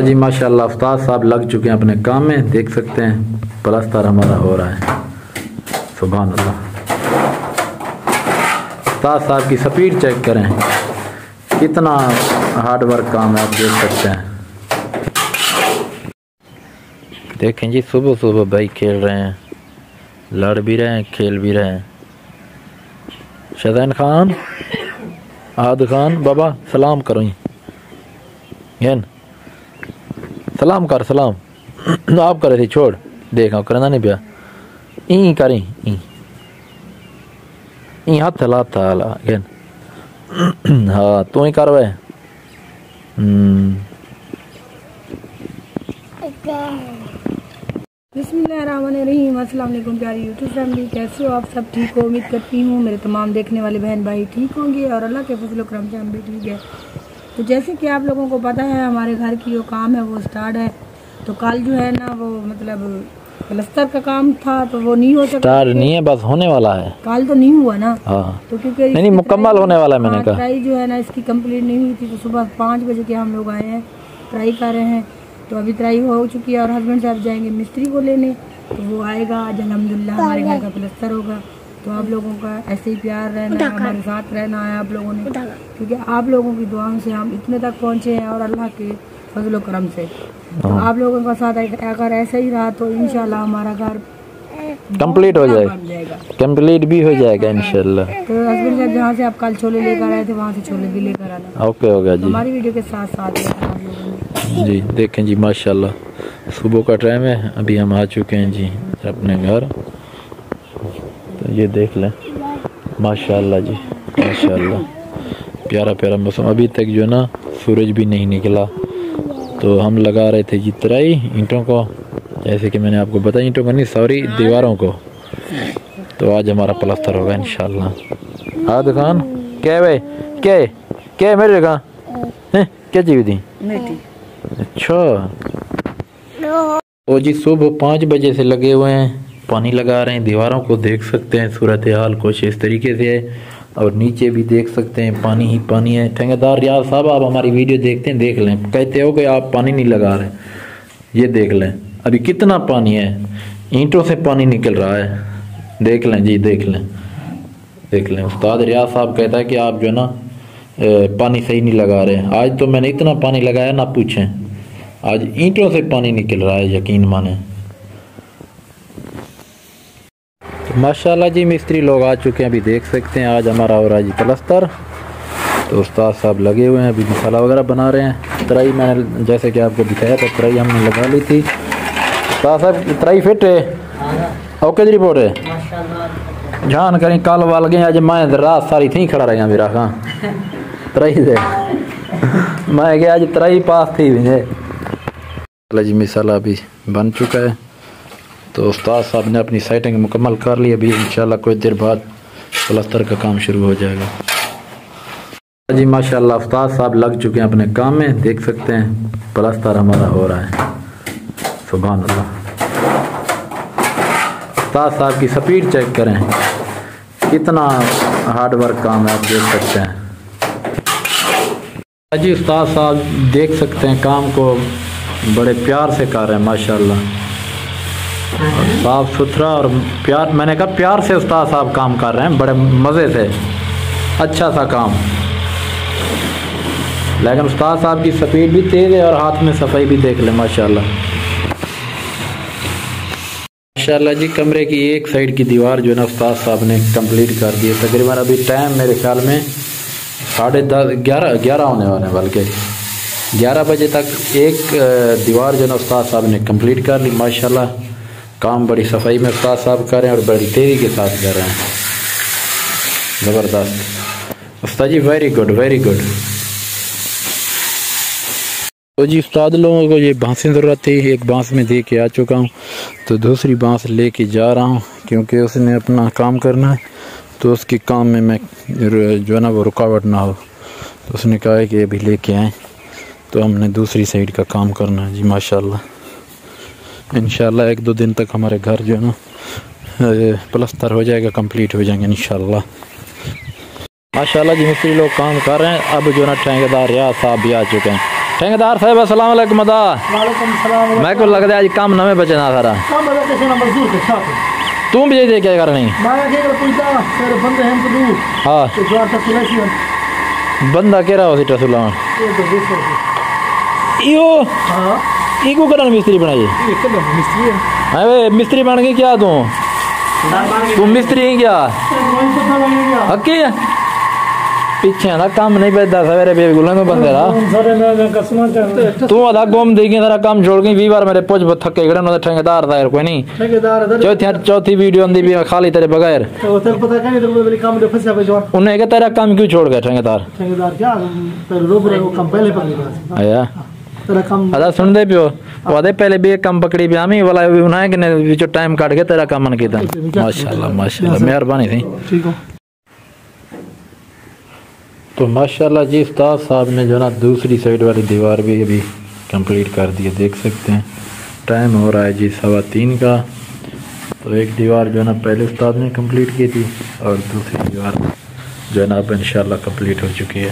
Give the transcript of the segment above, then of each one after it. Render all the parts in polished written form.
जी माशाल्लाह उस्ताद साहब लग चुके हैं अपने काम में, देख सकते हैं प्लास्टर हमारा हो रहा है। सुभान अल्लाह, उस्ताद साहब की स्पीड चेक करें, कितना हार्ड वर्क काम है, आप देख सकते हैं। देखें जी सुबह सुबह भाई खेल रहे हैं, लड़ भी रहे हैं, खेल भी रहे हैं। शहज़ैन खान, आद खान, बाबा सलाम करो, सलाम कर, सलाम आप करे थे, छोड़ देखा करना नहीं पिया, ई करें ई हाथ लाता हाँ तू ही कर वे। बिस्मिल्लाहिर्रहमानिर्रहीम। अस्सलाम वालेकुम प्यारी यूट्यूब फैमिली, कैसे हो आप सब? ठीक हो, उम्मीद करती हूँ मेरे तमाम देखने वाले बहन भाई ठीक होंगे और अल्लाह के फजल करम से हम भी ठीक है। तो जैसे कि आप लोगों को पता है हमारे घर की जो काम है वो स्टार्ट है। तो कल जो है ना वो मतलब प्लास्टर का काम था तो वो नहीं हो सकता, स्टार्ट नहीं है, बस होने वाला है। कल तो नहीं हुआ ना, हाँ तो क्योंकि नहीं मुकम्मल होने वाला है। मैंने कहा ट्राई जो है ना इसकी कंप्लीट नहीं हुई थी, तो सुबह 5 बजे के हम लोग आए हैं, ट्राई कर रहे हैं। तो अभी ट्राई हो चुकी है और हस्बैंड साहब जाएंगे मिस्त्री को लेने, तो वो आएगा आज अल्हम्दुलिल्लाह हमारे घर का प्लास्टर होगा। तो आप लोगों का ऐसे ही प्यार रहना, हमारे साथ रहना है आप लोगों ने, क्योंकि आप लोगों की दुआओं से हम इतने तक पहुँचे हैं और अल्लाह के फजल करम से। तो आप लोगों का साथ अगर ऐसा ही रहा तो इंशाल्लाह हमारा घर कंप्लीट हो जाएगा, कंप्लीट भी हो जाएगा इंशाल्लाह। तो हस्बैंड साहब जहाँ से आप कल छोले लेकर आए थे वहाँ से छोले भी लेकर आना। ओके हो गया जी। हमारी वीडियो के साथ साथ जी देखें जी माशाल्लाह सुबह का टाइम है, अभी हम आ चुके हैं जी अपने घर। तो ये देख लें माशाल्लाह जी माशाल्लाह, प्यारा प्यारा मौसम। अभी तक जो ना सूरज भी नहीं निकला, तो हम लगा रहे थे जी तराई ईंटों को, जैसे कि मैंने आपको बताया, ईंटों को नहीं सॉरी दीवारों को। तो आज हमारा प्लास्टर होगा इंशाल्लाह। आ दुकान क्या है क्या मेरे जगह क्या चीज़ थी? अच्छा ओ जी सुबह 5 बजे से लगे हुए हैं, पानी लगा रहे हैं दीवारों को, देख सकते हैं सूरत हाल कुछ इस तरीके से है। और नीचे भी देख सकते हैं पानी ही पानी है। ठेकेदार रियाज साहब आप हमारी वीडियो देखते हैं, देख लें, कहते हो कि आप पानी नहीं लगा रहे, ये देख लें अभी कितना पानी है, ईंटों से पानी निकल रहा है, देख लें जी देख लें देख लें। उस्ताद रियाज साहब कहता है कि आप जो ना पानी सही नहीं लगा रहे। आज तो मैंने इतना पानी लगाया ना पूछें, आज ईंटों से पानी निकल रहा है, यकीन माने। माशाल्लाह जी मिस्त्री लोग आ चुके हैं, अभी देख सकते हैं आज हमारा हो रहा है जी प्लास्टर। तो उस्ताद साहब लगे हुए हैं, अभी मसाला वगैरह बना रहे हैं। तराई मैंने जैसे कि आपको दिखाया था, तराई हमने लगा ली थी। उस्ताद साहब तराई फिट है, ओके जी रिपोर्ट है, जान करें कल वाल गए, आज मैं रात सारी थी खड़ा रहा मेरा कहाँ तराई से मैं गया आज तराई पास थी भी जी। मिसाला अभी बन चुका है, तो उस्ताद साहब ने अपनी सेटिंग मुकम्मल कर ली। अभी इंशाल्लाह कुछ देर बाद प्लास्टर का काम शुरू हो जाएगा जी। माशाल्लाह उस्ताद साहब लग चुके हैं अपने काम में, देख सकते हैं प्लास्टर हमारा हो रहा है। सुभान अल्लाह, उस्ताद साहब की स्पीड चेक करें, कितना हार्ड वर्क काम है, आप देख सकते हैं जी। उस्ताद साहब देख सकते हैं काम को बड़े प्यार से कर रहे हैं माशाल्लाह, साफ सुथरा और प्यार, मैंने कहा प्यार से उस्ताद साहब काम कर रहे हैं, बड़े मज़े से, अच्छा सा काम। लेकिन उस्ताद साहब की स्पीड भी तेज़ है और हाथ में सफाई भी देख ले माशाल्लाह माशाल्लाह जी। कमरे की एक साइड की दीवार जो है ना उस्ताद साहब ने कंप्लीट कर दी है। तकरीबन अभी टाइम मेरे ख्याल में 10:30 11 होने वाले हैं, बल्कि 11 बजे तक एक दीवार जो है ना उस्ताद साहब ने कंप्लीट कर ली माशाल्लाह। काम बड़ी सफाई में उस्ताद साहब कर रहे हैं और बड़ी तेज़ी के साथ कर रहे हैं, ज़बरदस्त उस्ताद जी, वेरी गुड वेरी गुड। तो जी उस्ताद लोगों को ये बांसें ज़रूरत थी, एक बांस में दे के आ चुका हूँ, तो दूसरी बांस लेके जा रहा हूँ, क्योंकि उसने अपना काम करना है, तो उसके काम में मैं जो है ना वो रुकावट ना हो। तो उसने कहा है कि अभी लेके आए, तो हमने दूसरी साइड का काम करना है जी माशाल्लाह। इंशाल्लाह 1-2 दिन तक हमारे घर जो है ना प्लास्टर हो जाएगा, कंप्लीट हो जाएंगे इंशाल्लाह माशाल्लाह जी। मिस्त्री लोग काम कर रहे हैं। अब जो ना ठेकेदार रियाज साहब भी आ चुके हैं। ठेकेदार साहब अस्सलाम वालेकुम अदा मैं को लगता है आज काम नवे बचे ना सारा तू भी दे क्या करनी हाँ बंदा कह रहा हो टसुला इको करन मिस्त्री बनाई अरे मिस्त्री बन गई क्या तू मिस्त्री ही क्या हकी है पीछे ना काम नहीं बेचता सवेरे बेबी गुलन में बंदे रहा तू आधा गोम देगी सारा काम छोड़ गई 20 बार मेरे पोच थके गड़े ना ठेकेदार था कोई नहीं चौथी वीडियो अंदी भी खाली तेरे बगैर उन्हें क्या तेरा काम क्यों छोड़ गया ठेकेदार आया अदा सुन दे पियो वादे पहले भी एक काम पकड़ी भी आमी वाला उन्हें कि जो टाइम काट के तेरा काम मन कीता माशाल्लाह मेहरबानी थी ठीक हो। तो माशाल्लाह जी उस्ताद साहब ने जो ना दूसरी साइड वाली दीवार भी अभी कंप्लीट कर दी है, देख सकते हैं टाइम हो रहा है जी 3:15 का। तो एक दीवार जो है ना पहले उस्ताद ने कंप्लीट की थी और दूसरी दीवार जो है ना अब इंशाल्लाह कंप्लीट हो चुकी है।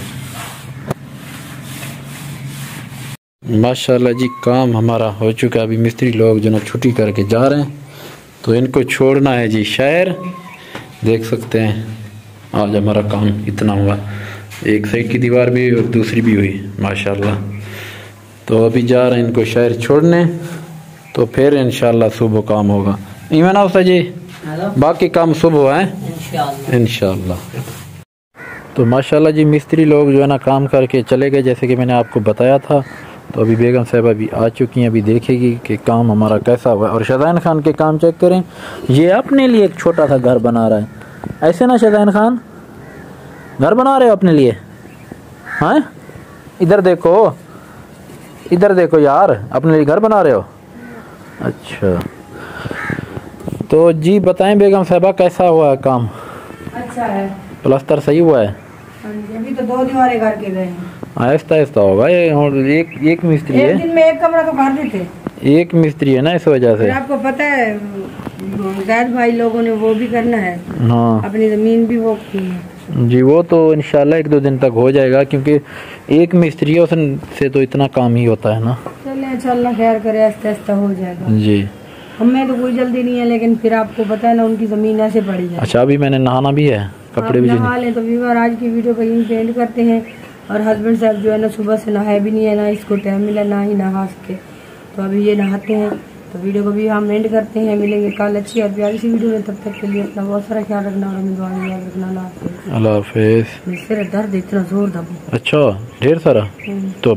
माशाल्लाह जी काम हमारा हो चुका है। अभी मिस्त्री लोग जो ना छुट्टी करके जा रहे हैं तो इनको छोड़ना है जी शहर। देख सकते हैं आज हमारा काम इतना हुआ, एक साइड की दीवार भी और दूसरी भी हुई माशाल्लाह। तो अभी जा रहे हैं इनको शहर छोड़ने, तो फिर इंशाल्लाह सुबह काम होगा। इमान उस्ताद जी बाकी काम सुबह है इंशाल्लाह। तो माशाल्लाह जी मिस्त्री लोग जो है ना काम करके चले गए जैसे कि मैंने आपको बताया था। तो अभी बेगम साहब अभी आ चुकी हैं, अभी देखेगी कि काम हमारा कैसा हुआ। और शज़ैन खान के काम चेक करें, ये अपने लिए एक छोटा सा घर बना रहा है। ऐसे ना शज़ैन खान घर बना रहे हो अपने लिए? हाँ इधर देखो यार, अपने लिए घर बना रहे हो। अच्छा तो जी बताएं बेगम साहबा कैसा हुआ है काम? अच्छा है, प्लास्टर सही हुआ है? अभी तो 2 दीवारें करके गए हैं। आहिस्ता आहिस्ता होगा ये। और एक मिस्त्री है, एक दिन में एक कमरा तो कर देते। एक मिस्त्री है ना, इस वजह से। आपको पता है गैर भाई लोगों ने वो भी करना है, हाँ अपनी जमीन भी वो की है जी। वो तो इंशाल्लाह 1-2 दिन तक हो जाएगा, क्योंकि एक मिस्त्री है उससे तो इतना काम ही होता है ना। चलिए इंशाल्लाह खैर करे, आस्ते आस्ते हो जाएगा जी। हमें तो कोई जल्दी नहीं है, लेकिन फिर आपको पता है ना उनकी जमीन ऐसे पड़ी है। अच्छा अभी मैंने नहाना भी है, कपड़े भी नहा लें। तो व्यूअर आज की वीडियो को यहीं पेंट करते हैं। और हस्बैंड साहब जो है ना सुबह से नहाए भी नहीं है, ना इसको टाइम मिला ना ही नहा सके, तो अभी ये नहाते हैं। तो वीडियो को भी हम एंड करते हैं। मिलेंगे कल अच्छी और प्यारी सी वीडियो में, तब तक के लिए अपना बहुत सारा ख्याल रखना और हमें दुआ में याद रखना। अल्लाह हाफिज़। सिर दर्द इतना जोर दबा। अच्छा ढेर सारा तो